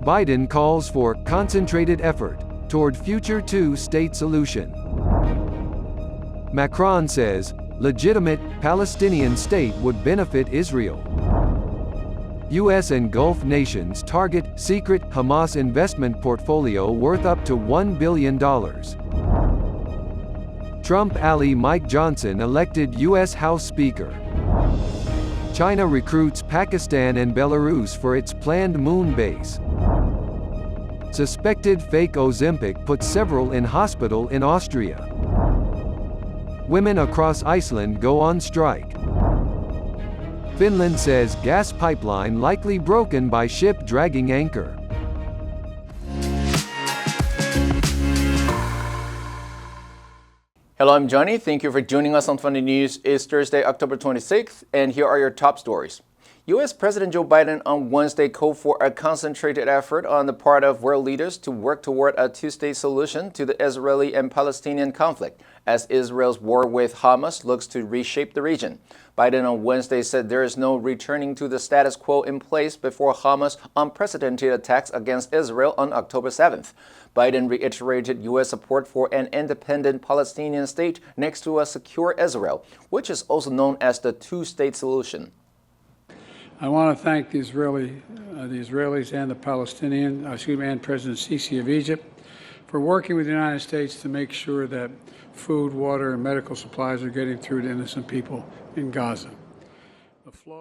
Biden calls for concentrated effort toward future two-state solution. Macron says legitimate Palestinian state would benefit Israel. U.S. and Gulf nations target secret Hamas investment portfolio worth up to $1 billion. Trump ally Mike Johnson elected U.S. House Speaker. China recruits Pakistan and Belarus for its planned moon base. Suspected fake Ozempic puts several in hospital in Austria. Women across Iceland go on strike. Finland says gas pipeline likely broken by ship dragging anchor. Hello, I'm Johnny. Thank you for joining us on Funday News. It's Thursday, October 26th, and here are your top stories. U.S. President Joe Biden on Wednesday called for a concentrated effort on the part of world leaders to work toward a two-state solution to the Israeli and Palestinian conflict, as Israel's war with Hamas looks to reshape the region. Biden on Wednesday said there is no returning to the status quo in place before Hamas' unprecedented attacks against Israel on October 7th. Biden reiterated U.S. support for an independent Palestinian state next to a secure Israel, which is also known as the two-state solution. I want to thank the Israelis and the and President Sisi of Egypt for working with the United States to make sure that food, water, and medical supplies are getting through to innocent people in Gaza.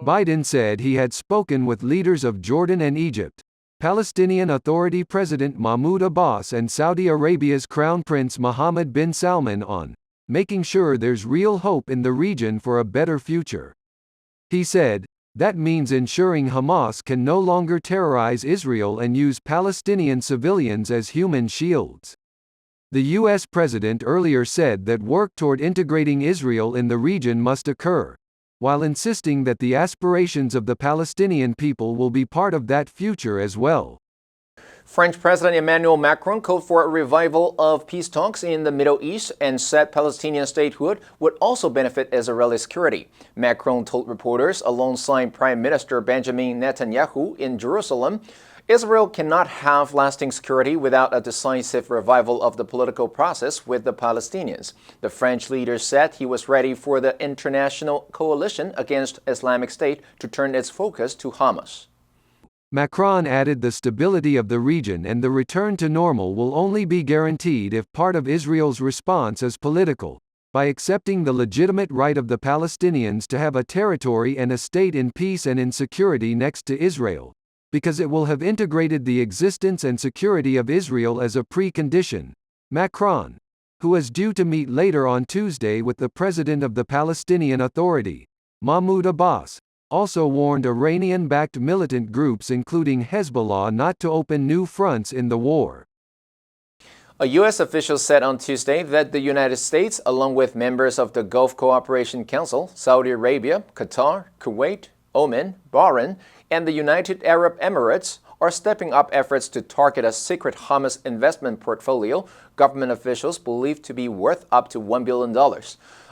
Biden said he had spoken with leaders of Jordan and Egypt, Palestinian Authority President Mahmoud Abbas and Saudi Arabia's Crown Prince Mohammed bin Salman on making sure there's real hope in the region for a better future. He said, that means ensuring Hamas can no longer terrorize Israel and use Palestinian civilians as human shields. The U.S. president earlier said that work toward integrating Israel in the region must occur, while insisting that the aspirations of the Palestinian people will be part of that future as well. French President Emmanuel Macron called for a revival of peace talks in the Middle East and said Palestinian statehood would also benefit Israeli security. Macron told reporters alongside Prime Minister Benjamin Netanyahu in Jerusalem, Israel cannot have lasting security without a decisive revival of the political process with the Palestinians. The French leader said he was ready for the international coalition against Islamic State to turn its focus to Hamas. Macron added the stability of the region and the return to normal will only be guaranteed if part of Israel's response is political, by accepting the legitimate right of the Palestinians to have a territory and a state in peace and in security next to Israel, because it will have integrated the existence and security of Israel as a precondition. Macron, who is due to meet later on Tuesday with the president of the Palestinian Authority, Mahmoud Abbas, also warned Iranian-backed militant groups including Hezbollah not to open new fronts in the war. A U.S. official said on Tuesday that the United States, along with members of the Gulf Cooperation Council, Saudi Arabia, Qatar, Kuwait, Oman, Bahrain, and the United Arab Emirates, are stepping up efforts to target a secret Hamas investment portfolio government officials believe to be worth up to $1 billion.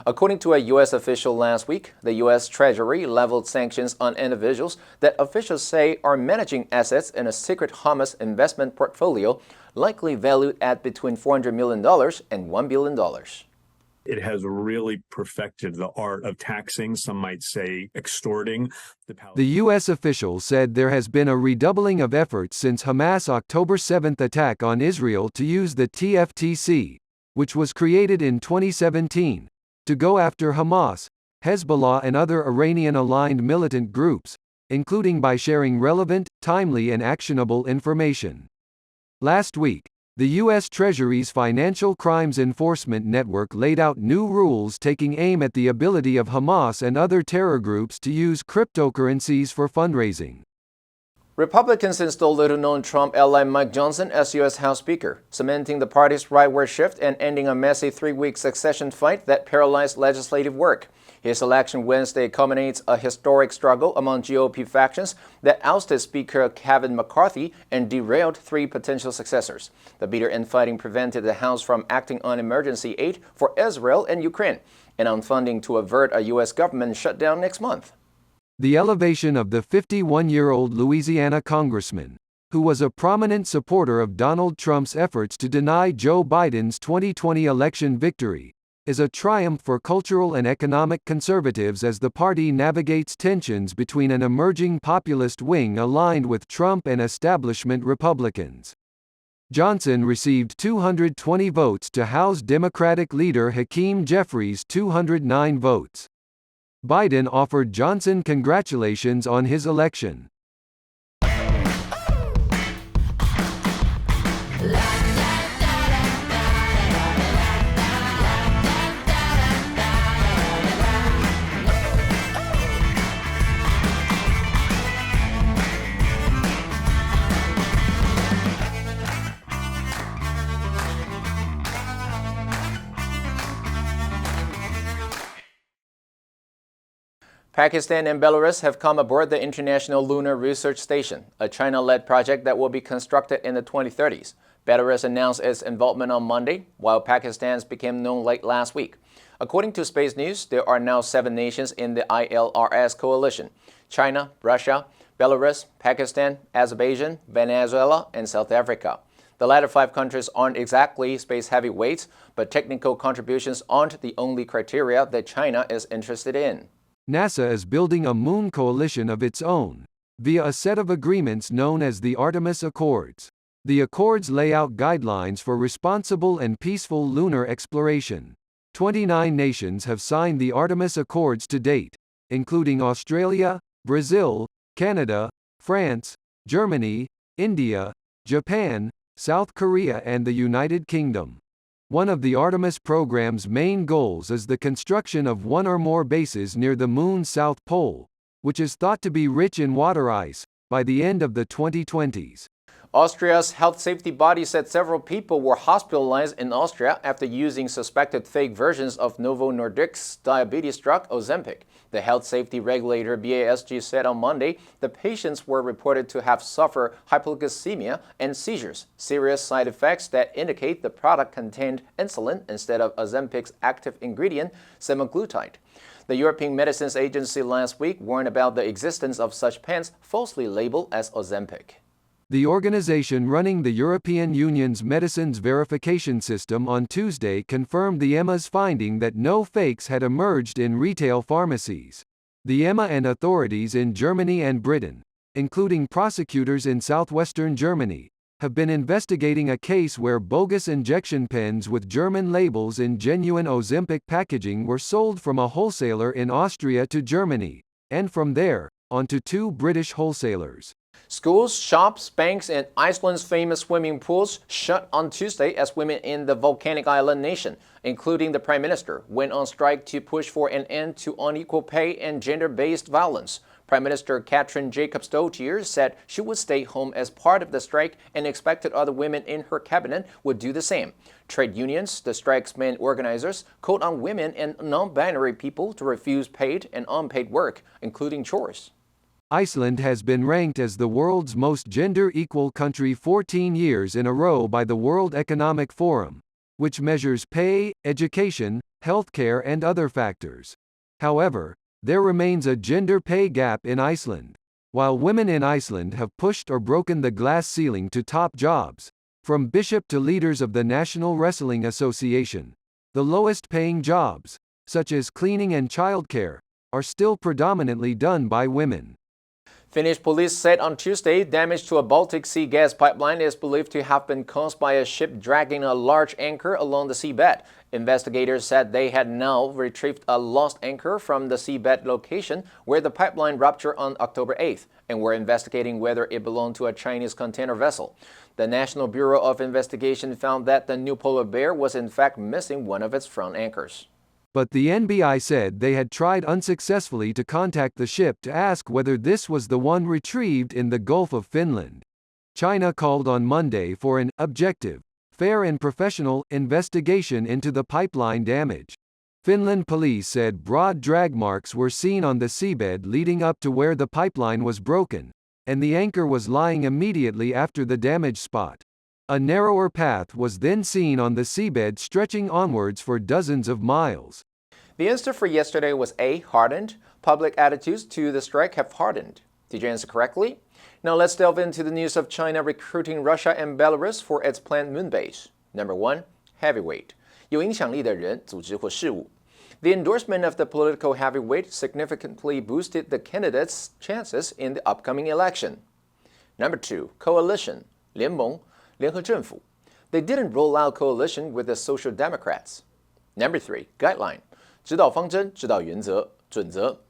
According to a U.S. official last week, the U.S. Treasury leveled sanctions on individuals that officials say are managing assets in a secret Hamas investment portfolio, likely valued at between $400 million and $1 billion. It has really perfected the art of taxing, some might say extorting. The U.S. official said there has been a redoubling of efforts since Hamas' October 7th attack on Israel to use the TFTC, which was created in 2017, to go after Hamas, Hezbollah and other Iranian-aligned militant groups, including by sharing relevant, timely and actionable information. Last week, the U.S. Treasury's Financial Crimes Enforcement Network laid out new rules taking aim at the ability of Hamas and other terror groups to use cryptocurrencies for fundraising. Republicans installed little-known Trump ally Mike Johnson as U.S. House Speaker, cementing the party's rightward shift and ending a messy three-week succession fight that paralyzed legislative work. His election Wednesday culminates a historic struggle among GOP factions that ousted Speaker Kevin McCarthy and derailed three potential successors. The bitter infighting prevented the House from acting on emergency aid for Israel and Ukraine, and on funding to avert a U.S. government shutdown next month. The elevation of the 51-year-old Louisiana congressman, who was a prominent supporter of Donald Trump's efforts to deny Joe Biden's 2020 election victory, is a triumph for cultural and economic conservatives as the party navigates tensions between an emerging populist wing aligned with Trump and establishment Republicans. Johnson received 220 votes to House Democratic leader Hakeem Jeffries' 209 votes. Biden offered Johnson congratulations on his election. Pakistan and Belarus have come aboard the International Lunar Research Station, a China-led project that will be constructed in the 2030s. Belarus announced its involvement on Monday, while Pakistan's became known late last week. According to Space News, there are now 7 nations in the ILRS coalition: China, Russia, Belarus, Pakistan, Azerbaijan, Venezuela, and South Africa. The latter 5 countries aren't exactly space heavyweights, but technical contributions aren't the only criteria that China is interested in. NASA is building a moon coalition of its own, via a set of agreements known as the Artemis Accords. The Accords lay out guidelines for responsible and peaceful lunar exploration. 29 nations have signed the Artemis Accords to date, including Australia, Brazil, Canada, France, Germany, India, Japan, South Korea and the United Kingdom. One of the Artemis program's main goals is the construction of 1 or more bases near the Moon's south pole, which is thought to be rich in water ice, by the end of the 2020s. Austria's health safety body said several people were hospitalized in Austria after using suspected fake versions of Novo Nordisk's diabetes drug Ozempic. The health safety regulator BASG said on Monday the patients were reported to have suffered hypoglycemia and seizures, serious side effects that indicate the product contained insulin instead of Ozempic's active ingredient, semaglutide. The European Medicines Agency last week warned about the existence of such pens falsely labeled as Ozempic. The organization running the European Union's medicines verification system on Tuesday confirmed the EMA's finding that no fakes had emerged in retail pharmacies. The EMA and authorities in Germany and Britain, including prosecutors in southwestern Germany, have been investigating a case where bogus injection pens with German labels in genuine Ozempic packaging were sold from a wholesaler in Austria to Germany, and from there, on to 2 British wholesalers. Schools, shops, banks, and Iceland's famous swimming pools shut on Tuesday as women in the volcanic island nation, including the Prime Minister, went on strike to push for an end to unequal pay and gender-based violence. Prime Minister Katrin Jacobsdottir said she would stay home as part of the strike and expected other women in her cabinet would do the same. Trade unions, the strike's main organizers, called on women and non-binary people to refuse paid and unpaid work, including chores. Iceland has been ranked as the world's most gender-equal country 14 years in a row by the World Economic Forum, which measures pay, education, healthcare and other factors. However, there remains a gender pay gap in Iceland. While women in Iceland have pushed or broken the glass ceiling to top jobs, from bishop to leaders of the National Wrestling Association, the lowest-paying jobs, such as cleaning and childcare, are still predominantly done by women. Finnish police said on Tuesday damage to a Baltic Sea gas pipeline is believed to have been caused by a ship dragging a large anchor along the seabed. Investigators said they had now retrieved a lost anchor from the seabed location where the pipeline ruptured on October 8th and were investigating whether it belonged to a Chinese container vessel. The National Bureau of Investigation found that the new polar bear was in fact missing one of its front anchors. But the NBI said they had tried unsuccessfully to contact the ship to ask whether this was the one retrieved in the Gulf of Finland. China called on Monday for an objective, fair and professional investigation into the pipeline damage. Finland police said broad drag marks were seen on the seabed leading up to where the pipeline was broken, and the anchor was lying immediately after the damage spot. A narrower path was then seen on the seabed stretching onwards for dozens of miles. The answer for yesterday was A, hardened. Public attitudes to the strike have hardened. Did you answer correctly? Now let's delve into the news of China recruiting Russia and Belarus for its planned moon base. Number 1. Heavyweight. 有影响力的人、组织或事物。The endorsement of the political heavyweight significantly boosted the candidates' chances in the upcoming election. Number 2. Coalition. 联盟、联合政府。They didn't roll out coalition with the Social Democrats. Number 3. Guideline. 指导方针、指导原则、准则。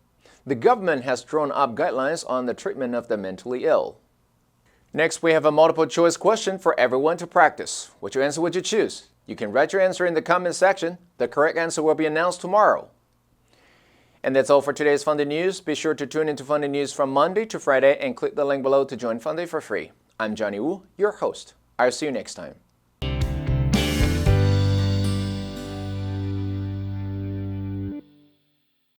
The government has drawn up guidelines on the treatment of the mentally ill. Next, we have a multiple choice question for everyone to practice. Which answer would you choose? You can write your answer in the comment section. The correct answer will be announced tomorrow. And that's all for today's Funday News. Be sure to tune into Funday News from Monday to Friday and click the link below to join Funday for free. I'm Johnny Wu, your host. I'll see you next time.